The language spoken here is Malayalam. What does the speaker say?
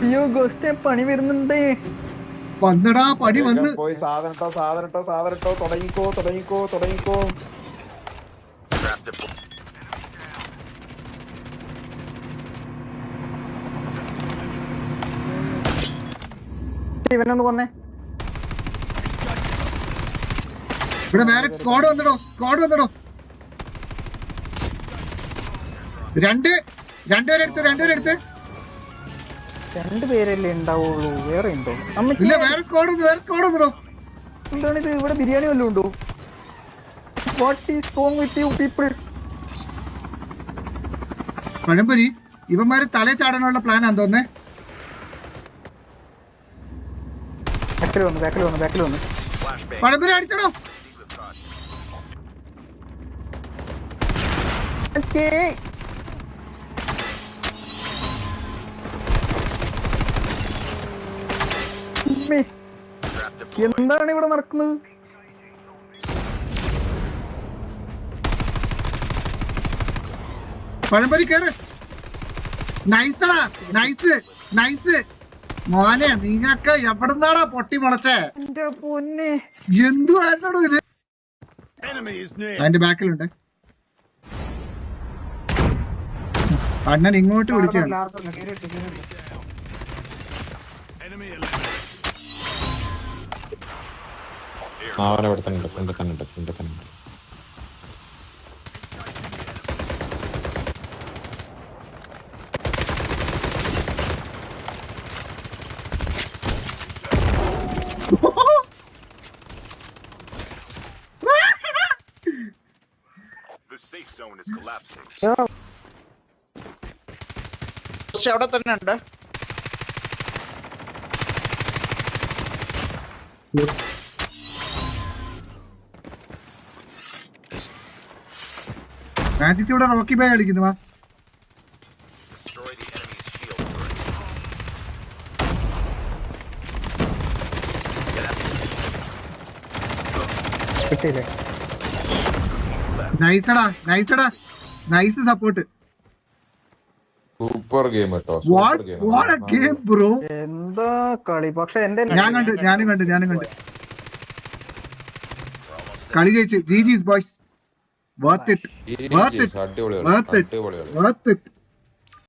അയ്യോ ഗോസ്റ്റേ പണി വരുന്നുണ്ടേ. വന്നടാ പണി വന്ന്. പോയി സാധനട്ടോ തുടങ്ങിക്കോ. ഇവനൊന്ന് കൊന്നേ. ഇവിടെ വേറെ സ്ക്വാഡ് വന്നടോ. രണ്ടുപേരെടുത്ത്. 2 പേരല്ലേ ഉണ്ടാവുള്ളൂ, വേറെ ഉണ്ടോ? ഇല്ല, വേറെ സ്ക്വാഡ് വന്നടോ. എന്താണിത്? ഇവിടെ ബിരിയാണി വല്ലതും ഉണ്ടോ? What is wrong with you people? പഴംപൊരി ഇവന്മാര് തലേ ചാടാനുള്ള പ്ലാനാന്ന് തോന്നേ. ബാക്കിൽ വന്നു. പഴംപൊരി അടിച്ചടോ. എന്താണ് ഇവിടെ നടക്കുന്നത്? പഴംപൊരി കേറ്. നൈസടാ, നൈസ് മോനെ. നിങ്ങക്ക് എവിടുന്നാടാ പൊട്ടി മുളച്ചേ? എന്റെ പൊന്നെ, എന്തുവായിരുന്നോ ഇത്? അതിന്റെ ബാക്കിലുണ്ട്. അണ്ണൻ ഇങ്ങോട്ട് വിളിച്ചാണ്. അവനവിടെ തന്നെ ഉണ്ട്. അവിടെ തന്നെ ഉണ്ട്. മാജിക്സ് ഇവിടെ റോക്കി ബൈ കളിക്കുന്നു. വാ, നൈസ് സപ്പോർട്ട്. സൂപ്പർ ഗെയിം കേട്ടോ. ബ്രോ എന്താ കളി. പക്ഷെ എന്റെ ഞാനും കണ്ട് കളി ജയിച്ച്. GG's boys. Worth it.